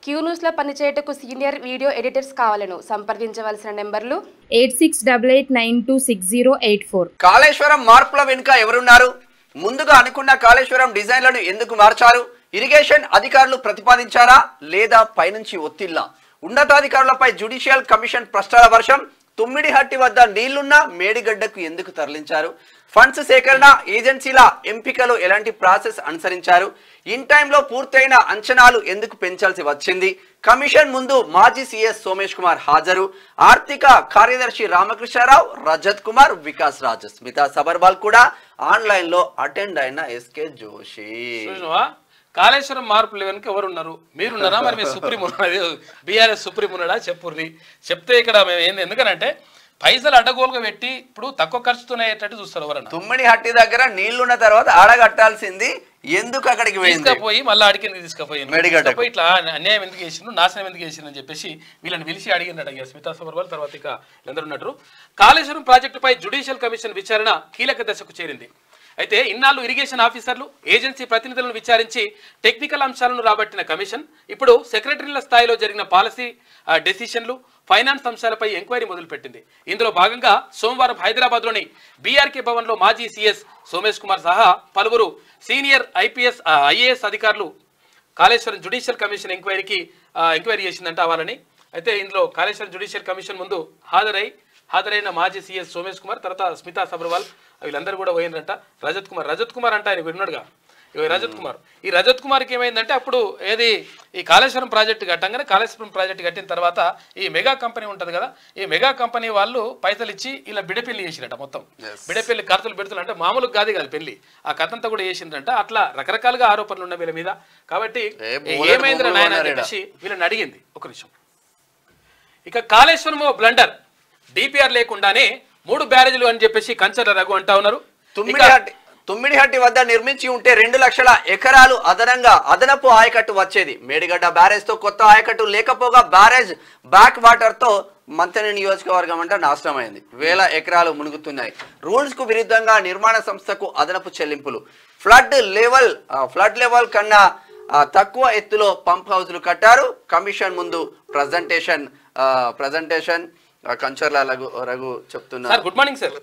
Queue న్యూస్లో పనిచేయటకు senior video editors కావాలను సంప్రదించవలసిన నెంబర్లు 8688926084. కాళేశ్వరం మార్పుల వెనుక ఎవరున్నారు? ముందుగా అనుకున్న కాళేశ్వరం డిజైన్లను ఎందుకు మార్చారు? ఇరిగేషన్ అధికారులు ప్రతిపాదించారా లేదా పైనుంచి ఒత్తిళ్లా? ఉన్నతాధికారులపై జ్యుడిషియల్ కమిషన్ ప్రశ్నల వర్షం. తుమ్మిడిహట్టి వద్ద నీళ్లున్న మేడిగడ్డకు ఎందుకు తరలించారు? ఫండ్స్ సేకరణ ఏజెన్సీల ఎంపికలు ఎలాంటి ప్రాసెస్ అనుసరించారు? ఇన్ టైంలో పూర్తయిన అంచనాలు ఎందుకు పెంచాల్సి వచ్చింది? కమిషన్ ముందు మాజీ సీఎస్ సోమేష్ కుమార్ హాజరు. ఆర్థిక కార్యదర్శి రామకృష్ణారావు, రజత్ కుమార్, వికాస్ రాజ్, స్మితా సబర్వాల్ కూడా ఆన్లైన్ లో అటెండ్ అయిన ఎస్కే జోషి. కాళేశ్వరం మార్పులు వెనుక ఎవరున్నారు? మీరున్నారా? మరి మీ సుప్రీం ఉన్నది, బీఆర్ఎస్ సుప్రీం ఉన్నాడా? చెప్పుర్రి. చెప్తే ఇక్కడ మేము ఏంది, ఎందుకనంటే పైసలు అడ్డగోలుగా పెట్టి ఇప్పుడు తక్కువ ఖర్చుతోనే అయ్యేటట్టు చూస్తారు ఎవరన్నా. తుమ్మిడిహట్టి దగ్గర నీళ్లున్న తర్వాత ఆడగట్టాల్సింది ఎందుకు అక్కడికి తీసుకుపోయి మళ్ళీ అడిగింది తీసుకుపోయి ఇట్లా అన్యాయం ఎందుకు చేసిండు, నాశనం ఎందుకు చేసిండు అని చెప్పేసి వీళ్ళని పిలిచి అడిగినట్టు స్మితా సబర్వాల్ తర్వాత ఇక ఎందరు ఉన్నట్టు. కాళేశ్వరం ప్రాజెక్టుపై జ్యుడిషియల్ కమిషన్ విచారణ కీలక దశకు చేరింది. అయితే ఇన్నాళ్ళు ఇరిగేషన్ ఆఫీసర్లు, ఏజెన్సీ ప్రతినిధులను విచారించి టెక్నికల్ అంశాలను రాబట్టిన కమిషన్ ఇప్పుడు సెక్రటరీల స్థాయిలో జరిగిన పాలసీ డెసిషన్లు, ఫైనాన్స్ అంశాలపై ఎంక్వైరీ మొదలుపెట్టింది. ఇందులో భాగంగా సోమవారం హైదరాబాద్లోని బీఆర్కే భవన్లో మాజీ సీఎస్ సోమేష్ కుమార్ సహా పలువురు సీనియర్ ఐఏఎస్ అధికారులు కాళేశ్వరం జ్యుడిషియల్ కమిషన్ ఎంక్వైరీ చేసిందంట వాళ్ళని. అయితే ఇందులో కాళేశ్వరం జ్యుడిషియల్ కమిషన్ ముందు హాజరైన మాజీ సీఎస్ సోమేష్ కుమార్, తర్వాత స్మితా సబర్వాల్ వీళ్ళందరూ కూడా పోయినరంట. రజత్ కుమార్ అంట ఆయన విన్నాడుగా ఈ రజత్ కుమార్కి ఏమైందంటే అప్పుడు ఈ కాళేశ్వరం ప్రాజెక్టు కట్టంగానే కాళేశ్వరం ప్రాజెక్టు కట్టిన తర్వాత ఈ మెగా కంపెనీ ఉంటుంది కదా, ఈ మెగా కంపెనీ వాళ్ళు పైసలు ఇచ్చి ఇలా బిడపెళ్లి చేసిరట. మొత్తం బిడపెళ్లి ఖర్చులు అంటే మామూలుగా కాదు పెళ్లి, ఆ కథంతా కూడా చేసిండ్రంట. అట్లా రకరకాలుగా ఆరోపణలు ఉన్నాయి వీళ్ళ మీద. కాబట్టి ఏమైందిరా నాయన అని చెప్పేసి వీళ్ళని అడిగింది. ఒక నిమిషం. ఇక కాళేశ్వరం బ్లండర్, డిపిఆర్ లేకుండానే 3 బ్యారేజీలు అని చెప్పేసి కంచర్ల రఘు అంటా ఉన్నారు. తుమ్మిడిహట్టి వద్ద నిర్మించి ఉంటే 2 లక్షల ఎకరాలు అదనపు ఆయకట్టు వచ్చేది. మేడిగడ్డ బ్యారేజ్ తో కొత్త ఆయకట్టు లేకపోగా బ్యారేజ్ బ్యాక్ వాటర్ తో మంతని నియోజకవర్గం అంతా నాశనమైంది. 1000 ఎకరాలు మునుగుతున్నాయి. రూల్స్ కు విరుద్ధంగా నిర్మాణ సంస్థకు అదనపు చెల్లింపులు. ఫ్లడ్ లెవెల్ కన్నా తక్కువ ఎత్తులో పంప్ హౌస్లు కట్టారు. కమిషన్ ముందు ప్రజెంటేషన్ కంచర్ల రఘు చెప్తున్నారు. Good morning sir.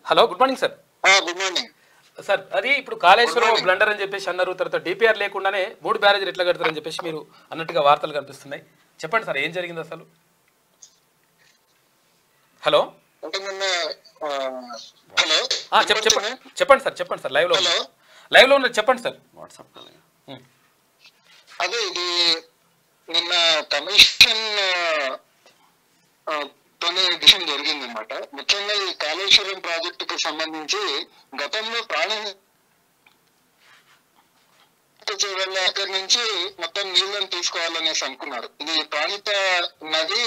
Hello, good morning sir. Good morning sir. అది ఇప్పుడు కాళేశ్వరం బ్లండర్ అని చెప్పేసి అన్నారు. తర్వాత డిపిఆర్ లేకుండానే 3 బ్యారేజీలు ఎట్లా కడతారని చెప్పేసి మీరు అన్నట్టుగా వార్తలు కనిపిస్తున్నాయి. చెప్పండి సార్, ఏం జరిగింది అసలు? హలో చెప్పండి సార్. లైవ్ లో ఉన్నారు, చెప్పండి సార్. వాట్సాప్ అదే ఇది నిన్న కమిషన్ తోనే డిసిషన్ జరిగింది అనమాట. ముఖ్యంగా ఈ కాళేశ్వరం ప్రాజెక్టుకు సంబంధించి గతంలో దగ్గర నుంచి మొత్తం నీళ్లను తీసుకోవాలనేసి అనుకున్నారు. ఇది ప్రాంత నది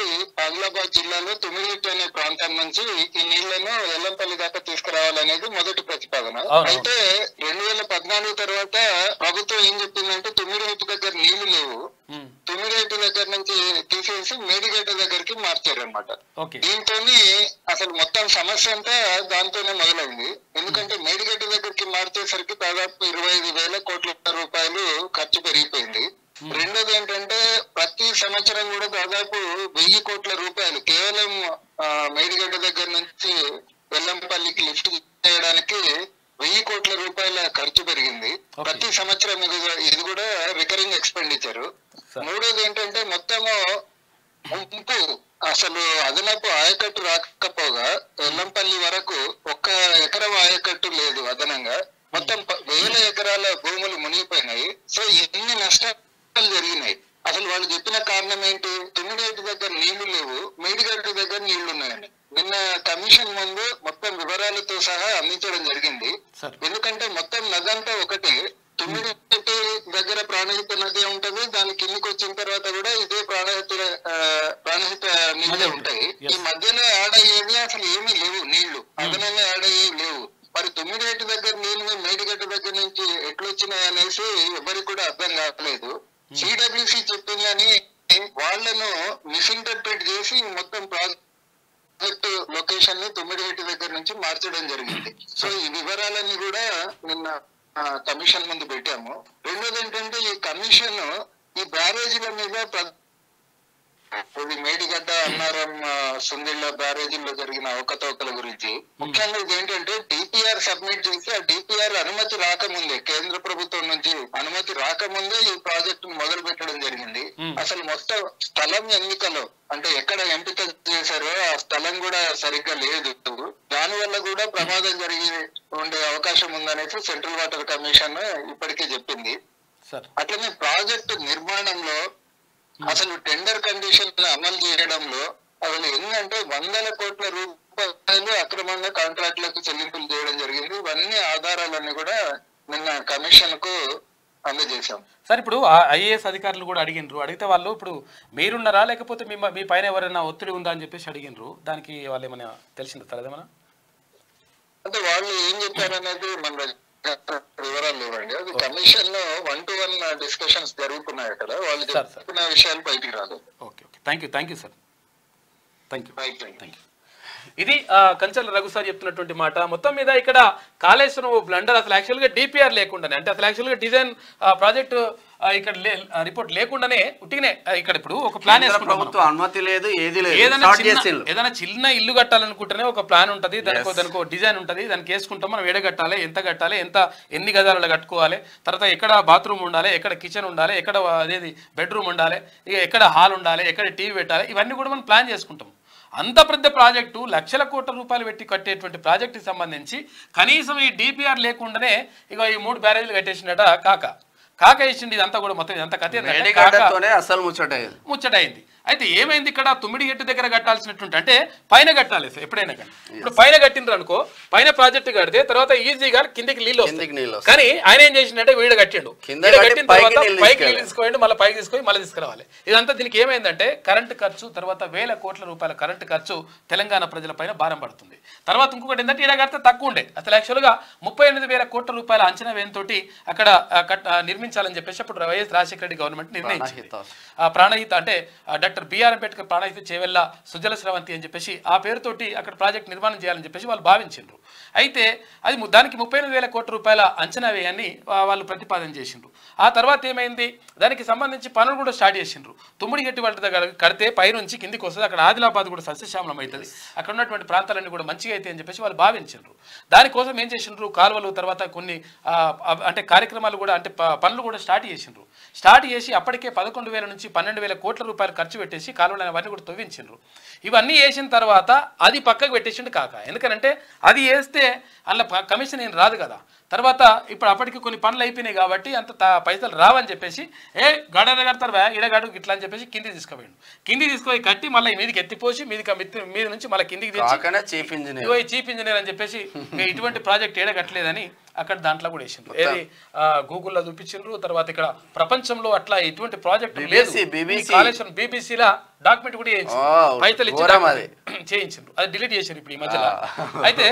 ఆదిలాబాద్ జిల్లాలో తుమ్మిడిహట్టి అనే ప్రాంతం నుంచి ఈ నీళ్లను ఎల్లంపల్లి దాకా తీసుకురావాలనేది మొదటి ప్రతిపాదన. అయితే 2014 తర్వాత ప్రభుత్వం ఏం చెప్పిందంటే తుమ్మిడిహట్టి దగ్గర నీళ్లు లేవు, తుమ్మిడిహట్టి దగ్గర నుంచి తీసేసి మేడిగడ్డ దగ్గరికి మార్చారనమాట. దీంతో అసలు మొత్తం సమస్య అంతా దాంతోనే మొదలైంది. ఎందుకంటే మేడిగడ్డ దగ్గరికి మార్చేసరికి దాదాపు 25,000 కోట్ల రూపాయలు ఖర్చు పెరిగిపోయింది. రెండోది ఏంటంటే ప్రతి సంవత్సరం కూడా దాదాపు 1000 కోట్ల రూపాయలు కేవలం మేడిగడ్డ దగ్గర నుంచి వెల్లంపల్లికి లిఫ్ట్ చేయడానికి 1000 కోట్ల రూపాయల ఖర్చు పెరిగింది ప్రతి సంవత్సరం. ఇది కూడా రికరింగ్ ఎక్స్పెండిచర్. మూడోది ఏంటంటే మొత్తము ముంపు అసలు అదనపు ఆయకట్టు రాకపోగా వెల్లంపల్లి వరకు 1 ఎకరం ఆయకట్టు లేదు అదనంగా. మొత్తం 1000 ఎకరాల భూములు మునిగిపోయినాయి. సో ఎన్ని నష్టాలు జరిగినాయి. అసలు వాళ్ళు చెప్పిన కారణం ఏంటి? తుమ్మిడిహట్టి దగ్గర నీళ్లు లేవు, మేడిగడ్డ దగ్గర నీళ్లు ఉన్నాయని నిన్న కమిషన్ ముందు మొత్తం వివరాలతో సహా అందించడం జరిగింది. ఎందుకంటే మొత్తం నదంతా ఒకటే. తుమ్మిడిహట్టి దగ్గర ప్రాణహిత నది ఉంటది, దాని కిందికి వచ్చిన తర్వాత కూడా ఇదే ప్రాణహిత నీళ్ళే ఉంటాయి. ఈ మధ్యలో యాడ్ అయ్యేది అసలు ఏమీ లేవు, నీళ్లు అదనంగా యాడ్ అయ్యేవి లేవు. మరి తుమ్మిడిహట్టి దగ్గర నీళ్లు మేడిగడ్డ దగ్గర నుంచి ఎట్లొచ్చినాయి అనేసి ఎవరికి కూడా అర్థం కావట్లేదు. సిడబ్ల్యూసి చెప్పిందని వాళ్లను మిస్ఇంటర్ప్రిట్ చేసి మొత్తం ప్రాజెక్ట్ లొకేషన్ ని తుమ్మిడిహట్టి దగ్గర నుంచి మార్చడం జరిగింది. సో ఈ వివరాలన్నీ కూడా నిన్న కమిషన్ ముందు పెట్టాము. రెండోది ఏంటంటే ఈ కమిషన్ ఈ బ్యారేజీల మీద ఇది మేడిగడ్డ అన్నారం సుందిళ్ళ బ్యారేజీల్లో జరిగిన అవకతవకల గురించి ముఖ్యంగా ఇదేంటంటే డిపిఆర్ సబ్మిట్ చేసి ఆ డిపిఆర్ అనుమతి రాకముందే కేంద్ర ప్రభుత్వం నుంచి అనుమతి రాకముందే ఈ ప్రాజెక్టు మొదలు పెట్టడం జరిగింది. అసలు మొత్తం స్థలం ఎన్నికలో అంటే ఎక్కడ ఎంపిక చేశారో ఆ స్థలం కూడా సరిగ్గా లేదు. దాని వల్ల కూడా ప్రమాదం జరిగి ఉండే అవకాశం ఉందనేసి సెంట్రల్ వాటర్ కమిషన్ ఇప్పటికే చెప్పింది. అట్లనే ప్రాజెక్టు నిర్మాణంలో అసలు టెండర్ కండిషన్ అమలు చేయడంలో అసలు ఏంటంటే 100 కోట్ల రూపాయలు అక్రమంగా కాంట్రాక్టులకు చెల్లింపులు చేయడం జరిగింది. ఇవన్నీ ఆధారాలన్నీ కూడా నిన్న కమిషన్ కు అందజేశాం. సార్ ఇప్పుడు ఐఏఎస్ అధికారులు కూడా అడిగినరు, అడిగితే వాళ్ళు ఇప్పుడు మీరున్నారా లేకపోతే మీ పైన ఎవరైనా ఒత్తిడి ఉందా అని చెప్పేసి అడిగినరు, దానికి వాళ్ళు ఏమైనా తెలిసిందా సార్ ఏమైనా? అంటే వాళ్ళు ఏం చెప్పారనేది మన వివరాలు లేవండి. అది కమిషన్ లో 1-to-1 డిస్కషన్స్ జరుగుతున్నాయి అక్కడ. వాళ్ళు చెప్పిన విషయాలు బయటికి రాదు. Okay okay, thank you sir, thank you. ఇది కంచర్ల రఘు సార్ చెప్తున్నటువంటి మాట. మొత్తం మీద ఇక్కడ కాళేశ్వరం బ్లండర్ అసలు యాక్చువల్గా డిపిఆర్ లేకుండానే, అంటే అసలు యాక్చువల్గా డిజైన్ ప్రాజెక్టు ఇక్కడ రిపోర్ట్ లేకుండానే ఉట్టిగానే ఇక్కడ ఇప్పుడు ఒక ప్లాన్ ప్రభుత్వం అనుమతి లేదు, ఏది లేదు. ఏదైనా చిన్న ఇల్లు కట్టాలనుకుంటేనే ఒక ప్లాన్ ఉంటుంది, దానికి డిజైన్ ఉంటుంది, దానికి వేసుకుంటాం మనం ఏడ కట్టాలి, ఎంత కట్టాలి, ఎన్ని గదాలలో కట్టుకోవాలి, తర్వాత ఎక్కడ బాత్రూమ్ ఉండాలి, ఎక్కడ కిచెన్ ఉండాలి, ఎక్కడ అదేది బెడ్రూమ్ ఉండాలి, ఇక ఎక్కడ హాల్ ఉండాలి, ఎక్కడ టీవీ పెట్టాలి, ఇవన్నీ కూడా మనం ప్లాన్ చేసుకుంటాం. అంత పెద్ద ప్రాజెక్టు లక్షల కోట్ల రూపాయలు పెట్టి కట్టేటువంటి ప్రాజెక్టుకి సంబంధించి కనీసం ఈ డిపిఆర్ లేకుండానే ఇక ఈ 3 బ్యారేజీలు కట్టేసిండట కాక ఇచ్చింది. ఇదంతా కూడా మొత్తం ఇదంతా కథ అసలు ముచ్చటైంది. అయితే ఏమైంది ఇక్కడ తుమ్మిడిగట్టు దగ్గర కట్టాల్సినటువంటి అంటే పైన కట్టాలి సార్ ఎప్పుడైనా కానీ. ఇప్పుడు పైన కట్టినరు అనుకో, పైన ప్రాజెక్టు కడితే తర్వాత ఈజీగా కిందికి నీళ్ళు వస్తాయి. కానీ ఆయన ఏం చేసిండే వీడు కట్టిండు, కట్టిన తర్వాత పైకి నీళ్ళు తీసుకోండి, మళ్ళీ పైకి తీసుకొని మళ్ళీ తీసుకురావాలి. ఇదంతా దీనికి ఏమైందంటే కరెంటు ఖర్చు, తర్వాత 1000 కోట్ల రూపాయల కరెంటు ఖర్చు తెలంగాణ ప్రజల పైన భారం పడుతుంది. తర్వాత ఇంకొకటి ఏంటంటే ఈడ కడితే తక్కువ ఉండే, అసలు యాక్చువల్గా 38,000 కోట్ల రూపాయల అంచనా వ్యయంతో అక్కడ నిర్మించాలని చెప్పేసి అప్పుడు వైఎస్ రాజశేఖర రెడ్డి గవర్నమెంట్ నిర్ణయించింది. ప్రాణహిత అంటే డాక్టర్ బిఆర్ అంబేద్కర్ ప్రాణహిత చేవెళ్ళ సుజల స్రవంతి అని చెప్పేసి ఆ పేరుతోటి అక్కడ ప్రాజెక్ట్ నిర్మాణం చేయాలని చెప్పేసి వాళ్ళు భావించిండ్రు. అయితే అది దానికి 38,000 కోట్ల రూపాయల అంచనా వ్యయాన్ని వాళ్ళు ప్రతిపాదన చేసిండ్రు. ఆ తర్వాత ఏమైంది, దానికి సంబంధించి పనులు కూడా స్టార్ట్ చేసిండ్రు. తుమ్మిడిగట్టి వాళ్ళ దగ్గర కడితే పైనుంచి కిందికి వస్తుంది, అక్కడ ఆదిలాబాద్ కూడా సస్యశ్యామలం అవుతుంది, అక్కడ ఉన్నటువంటి ప్రాంతాలన్నీ కూడా మంచిగా అయితే అని చెప్పేసి వాళ్ళు భావించిండ్రు. దానికోసం ఏం చేసిండ్రు, కాలువలు తర్వాత కొన్ని అంటే కార్యక్రమాలు కూడా అంటే పనులు కూడా స్టార్ట్ చేసి అప్పటికే 11,000 నుంచి 12,000 కోట్ల రూపాయలు ఖర్చు పెట్టేసి కాలువలు అవన్నీ కూడా తవ్వించిండ్రు. ఇవన్నీ వేసిన తర్వాత అది పక్కకు పెట్టేసిండు కాక, ఎందుకంటే అది వేస్తే అందులో కమిషన్ ఏం రాదు కదా. తర్వాత ఇప్పుడు అప్పటికి కొన్ని పనులు అయిపోయినాయి కాబట్టి అంత పైసలు రావని చెప్పేసి గడ కడతారు ఈడగాడు ఇట్లా అని చెప్పేసి కింది తీసుకుపోయి కట్టి మళ్ళీ మీదకి ఎత్తిపోసి మీద నుంచి మళ్ళీ కిందికి చీఫ్ ఇంజనీర్ అని చెప్పేసి ఇటువంటి ప్రాజెక్ట్ ఏడ కట్టలేదని అక్కడ దాంట్లో కూడా వేసిండ్రు. ఏది గూగుల్లో చూపించిండ్రు. తర్వాత ఇక్కడ ప్రపంచంలో అట్లా ఎటువంటి ప్రాజెక్ట్ లేదు, కాళేశ్వరం బీబీసీలా డాక్యుమెంట్ కూడా పైసలు ఇచ్చి చేయించిండ్రు, అది డిలీట్ చేశారు ఇప్పుడు ఈ మధ్యలో. అయితే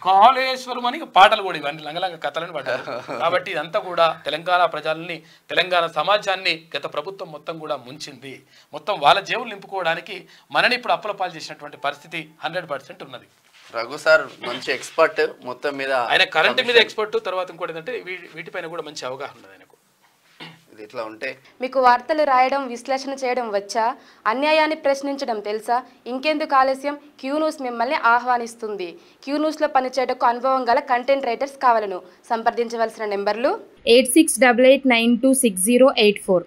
కాళేశ్వరం అని పాటలు కూడా ఇవన్నీ లంగలంగ కథలని పడ్డారు. కాబట్టి ఇదంతా కూడా తెలంగాణ ప్రజల్ని, తెలంగాణ సమాజాన్ని గత ప్రభుత్వం మొత్తం కూడా ముంచింది. మొత్తం వాళ్ళ జేబులు నింపుకోవడానికి మనని ఇప్పుడు అప్పలపాలు చేసినటువంటి పరిస్థితి 100% ఉన్నది. రఘు సార్ మంచి ఎక్స్పర్ట్, మొత్తం మీద ఆయన కరెంట్ మీద ఎక్స్పర్ట్. తర్వాత ఇంకోటి ఏంటంటే వీటిపైన కూడా మంచి అవగాహన ఉన్నది ఆయనకు. ఇట్లా ఉంటే మీకు వార్తలు రాయడం, విశ్లేషణ చేయడం వచ్చా? అన్యాయాన్ని ప్రశ్నించడం తెలుసా? ఇంకెందుకు ఆలస్యం? క్యూ న్యూస్ మిమ్మల్ని ఆహ్వానిస్తుంది. క్యూ న్యూస్లో పనిచేయడానికి అనుభవం గల కంటెంట్ రైటర్స్ కావాలను సంప్రదించవలసిన నెంబర్లు 8688926084.